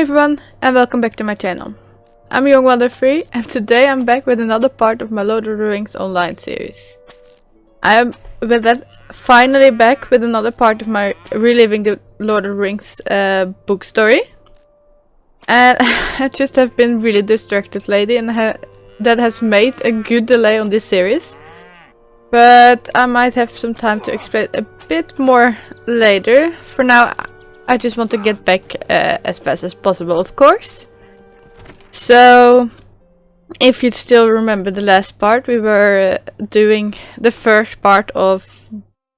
Hi everyone, and welcome back to my channel. I'm Youngwonder3, and today I'm back with another part of my Lord of the Rings online series. I am with that finally back with another part of my Reliving the Lord of the Rings book story. And I just have been really distracted lately, and that has made a good delay on this series. But I might have some time to explain a bit more later. For now, I just want to get back as fast as possible, of course. So, if you still remember the last part, we were doing the first part of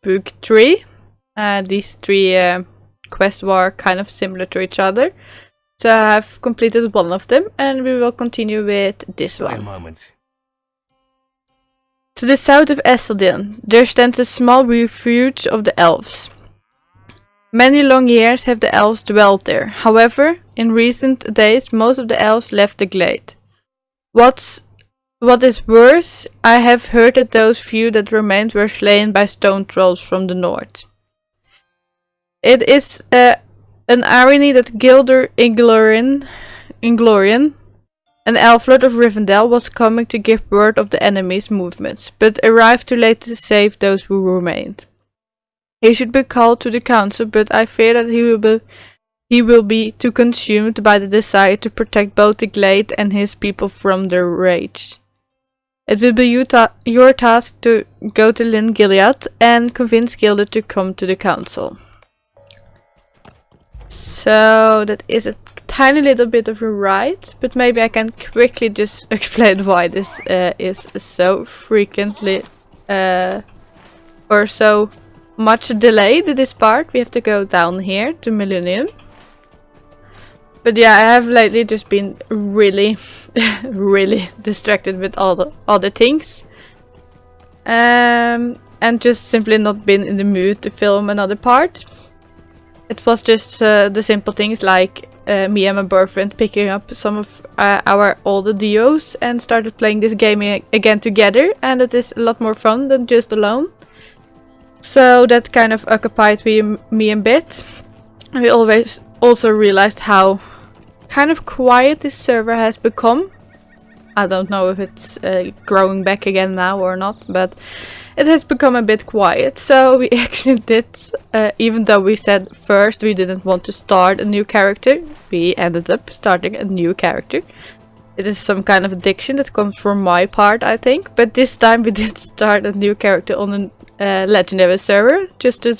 book 3. These three quests were kind of similar to each other. So I have completed one of them, and we will continue with this one. To the south of Esseldin, there stands a small refuge of the elves. Many long years have the elves dwelt there. However, in recent days most of the elves left the glade. What is worse, I have heard that those few that remained were slain by stone trolls from the north. It is an irony that Gilder Inglorian, an elf lord of Rivendell, was coming to give word of the enemy's movements, but arrived too late to save those who remained. He should be called to the council, but I fear that he will be too consumed by the desire to protect both the glade and his people from their rage. It will be your task to go to Lyn Gilead and convince Gilder to come to the council. So that is a tiny little bit of a ride, but maybe I can quickly just explain why this is so frequently or so much delayed. This part we have to go down here to Millennium. But yeah, I have lately just been really really distracted with all the other things, and just simply not been in the mood to film another part. It was just the simple things like me and my boyfriend picking up some of our older duos and started playing this game again together, and it is a lot more fun than just alone. So that kind of occupied me a bit. We always also realized how kind of quiet this server has become. I don't know if it's growing back again now or not, but it has become a bit quiet. So we actually did, even though we said first we didn't want to start a new character, we ended up starting a new character. It is some kind of addiction that comes from my part, I think. But this time we did start a new character on a legendary server, just to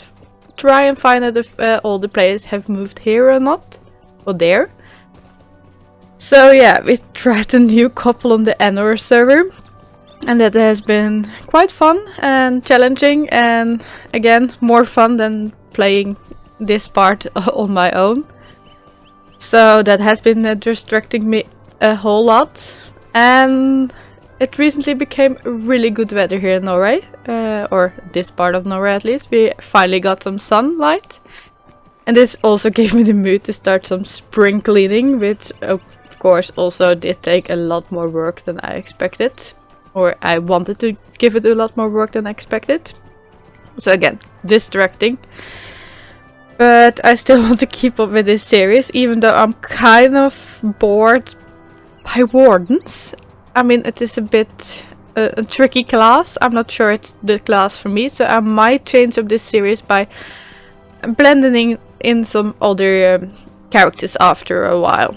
try and find out if all the players have moved here or not, or there. So yeah, we tried a new couple on the Anor server, and that has been quite fun and challenging, and again more fun than playing this part on my own. So that has been distracting me a whole lot, and it recently became really good weather here in Norway, or this part of Norway at least. We finally got some sunlight, and this also gave me the mood to start some spring cleaning, which of course also did take a lot more work than I expected, or I wanted to give it a lot more work than I expected. So again, distracting. But I still want to keep up with this series, even though I'm kind of bored by wardens. I mean, it is a bit a tricky class. I'm not sure it's the class for me, so I might change up this series by blending in some other characters after a while.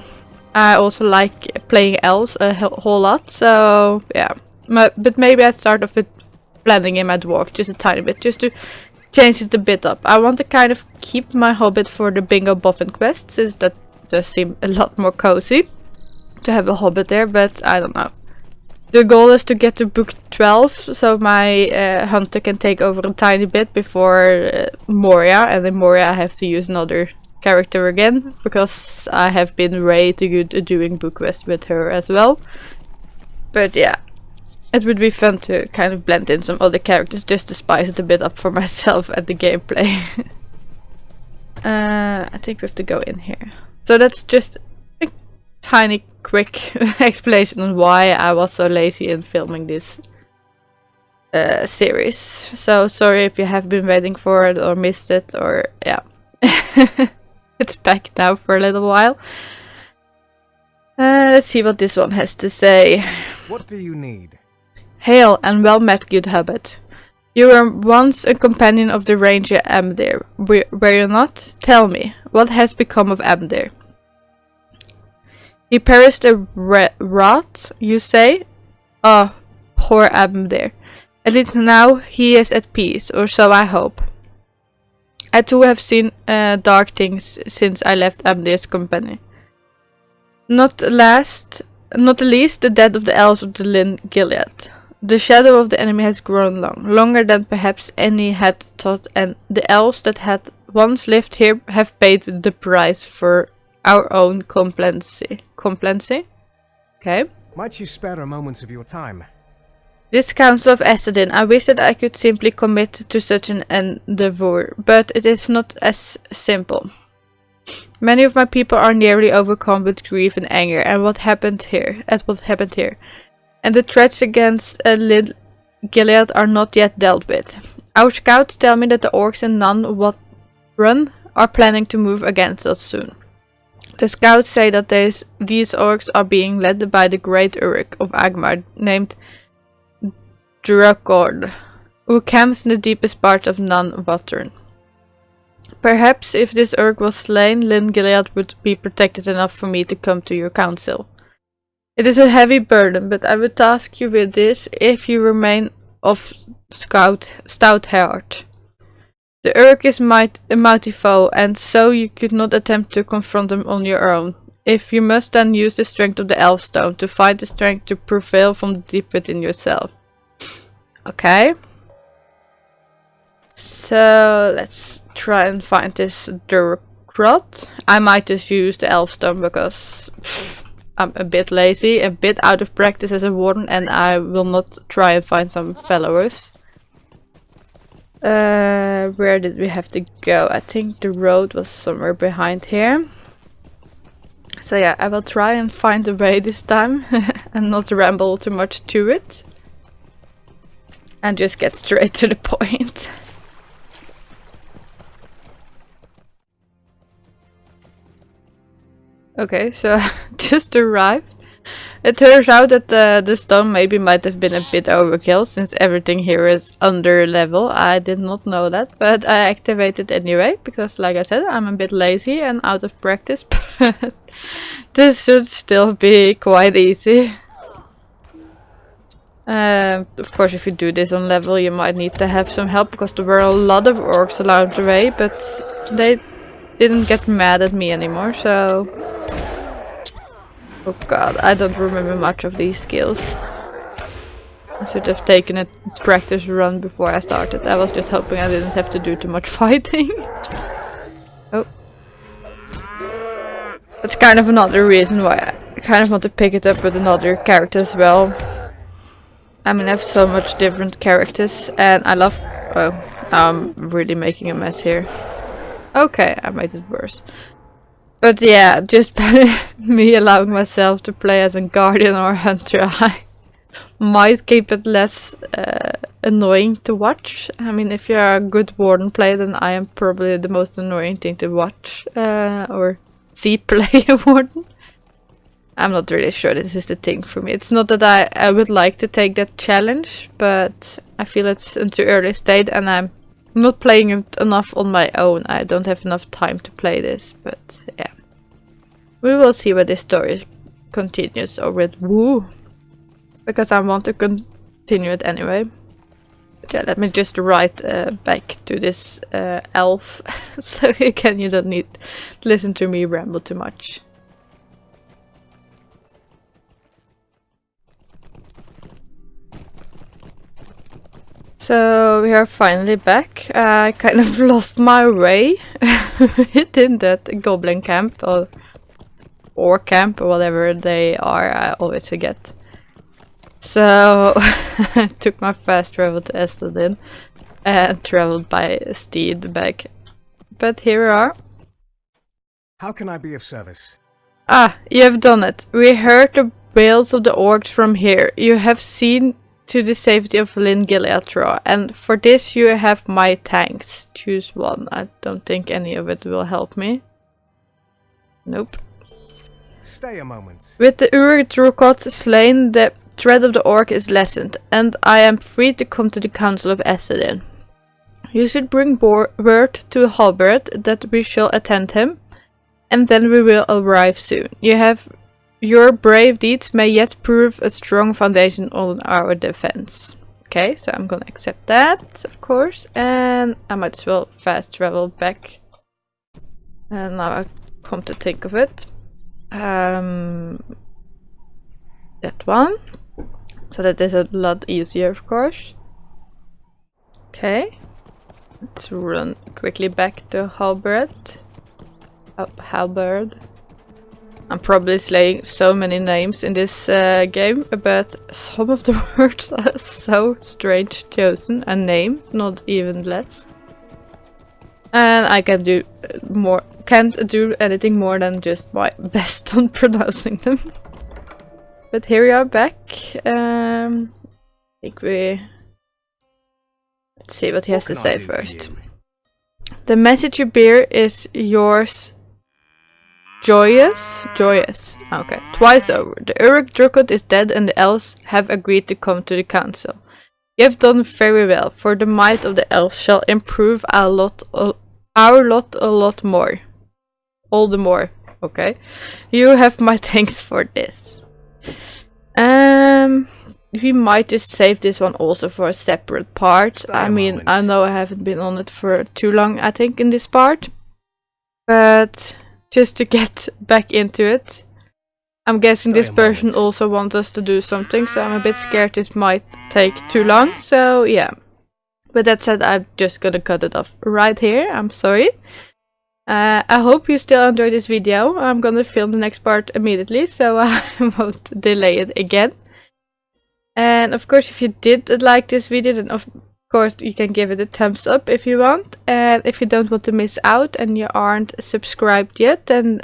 I also like playing elves a whole lot, so yeah. But maybe I start off with blending in my dwarf just a tiny bit, just to change it a bit up. I want to kind of keep my hobbit for the bingo boffin quest, since that does seem a lot more cozy to have a hobbit there, but I don't know. The goal is to get to book 12, so my hunter can take over a tiny bit before Moria, and in Moria I have to use another character again, because I have been way too good at doing book quests with her as well. But yeah, it would be fun to kind of blend in some other characters just to spice it a bit up for myself and the gameplay. I think we have to go in here. So that's just a tiny quick explanation on why I was so lazy in filming this series. So sorry if you have been waiting for it or missed it, or yeah. It's back now for a little while. Let's see what this one has to say. What do you need? Hail and well met, good hobbit. You were once a companion of the ranger Amdir, were you not? Tell me, what has become of Amdir? He perished a rot, you say? Oh, poor Amdir. At least now he is at peace, or so I hope. I too have seen dark things since I left Amdir's company. Not the least, the death of the elves of the Lin Gilead. The shadow of the enemy has grown long, longer than perhaps any had thought, and the elves that had once lived here have paid the price for our own complacency. Okay. Might you spare a moment of your time? This Council of Essedin, I wish that I could simply commit to such an endeavor, but it is not as simple. Many of my people are nearly overcome with grief and anger at what happened here, and the threats against Gilead are not yet dealt with. Our scouts tell me that the orcs in Run are planning to move against us soon. The scouts say that these orcs are being led by the great Uruk of Agmar, named Dracord, who camps in the deepest part of Nan-Vatern. Perhaps if this Uruk was slain, Lin Gilead would be protected enough for me to come to your council. It is a heavy burden, but I would task you with this if you remain of stout heart. The Uruk is a mighty foe, and so you could not attempt to confront them on your own. If you must, then use the strength of the Elfstone to find the strength to prevail from the deep within yourself. Okay. So let's try and find this Durkrot. I might just use the Elfstone because I'm a bit lazy, a bit out of practice as a warden, and I will not try and find some followers. Where did we have to go? I think the road was somewhere behind here. So yeah, I will try and find a way this time and not ramble too much to it. And just get straight to the point. Okay, so just arrived. It turns out that the stone maybe might have been a bit overkill since everything here is under level. I did not know that, but I activated anyway because, like I said, I'm a bit lazy and out of practice, but this should still be quite easy. Of course, if you do this on level, you might need to have some help because there were a lot of orcs along the way, but they didn't get mad at me anymore, so... Oh god, I don't remember much of these skills. I should have taken a practice run before I started. I was just hoping I didn't have to do too much fighting. Oh. That's kind of another reason why I kind of want to pick it up with another character as well. I mean, I have so much different characters and I love... Oh, I'm really making a mess here. Okay, I made it worse. But yeah, just by me allowing myself to play as a guardian or hunter, I might keep it less annoying to watch. I mean, if you're a good warden player, then I am probably the most annoying thing to watch or see play a warden. I'm not really sure this is the thing for me. It's not that I would like to take that challenge, but I feel it's in too early state and I'm not playing it enough on my own. I don't have enough time to play this, but yeah. We will see where this story continues or with Woo. Because I want to continue it anyway. But yeah, let me just write back to this elf. So again, you don't need to listen to me ramble too much. So we are finally back. I kind of lost my way within that goblin camp or camp or whatever they are. I always forget. So I took my fast travel to Essedin and traveled by steed back. But here we are. How can I be of service? Ah, you have done it. We heard the wails of the orcs from here. You have seen to the safety of Lin Gilead, and for this you have my thanks. Choose one. I don't think any of it will help me. Nope. Stay a moment. With the Uruk-Drukot slain, the threat of the orc is lessened, and I am free to come to the Council of Essedin. You should bring word to Halberd that we shall attend him, and then we will arrive soon. Your brave deeds may yet prove a strong foundation on our defense. Okay, so I'm gonna accept that, of course, and I might as well fast travel back. And now I come to think of it. That one. So that is a lot easier, of course. Okay. Let's run quickly back to Halberd. Oh, Halberd. I'm probably slaying so many names in this game, but some of the words are so strange chosen, and names not even less. And I can't do anything more than just my best on pronouncing them. But here we are back. I think let's see what he has to say first. The message you bear is yours. Joyous? Okay. Twice over. The Uruk-Drukot is dead and the elves have agreed to come to the council. You have done very well, for the might of the elves shall improve our lot a lot more. All the more. Okay. You have my thanks for this. We might just save this one also for a separate part. I mean, I know I haven't been on it for too long, I think, in this part. But just to get back into it. I'm guessing this person also wants us to do something, so I'm a bit scared this might take too long, so yeah. With that said, I'm just gonna cut it off right here, I'm sorry. I hope you still enjoyed this video. I'm gonna film the next part immediately, so I won't delay it again. And of course, if you did like this video, then of course you can give it a thumbs up if you want. And if you don't want to miss out and you aren't subscribed yet, then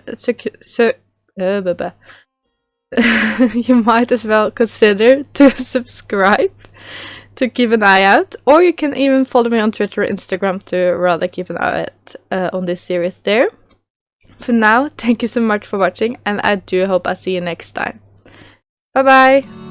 you might as well consider to subscribe to keep an eye out. Or you can even follow me on Twitter or Instagram to rather keep an eye out on this series there. For now, thank you so much for watching, and I do hope I see you next time. Bye bye!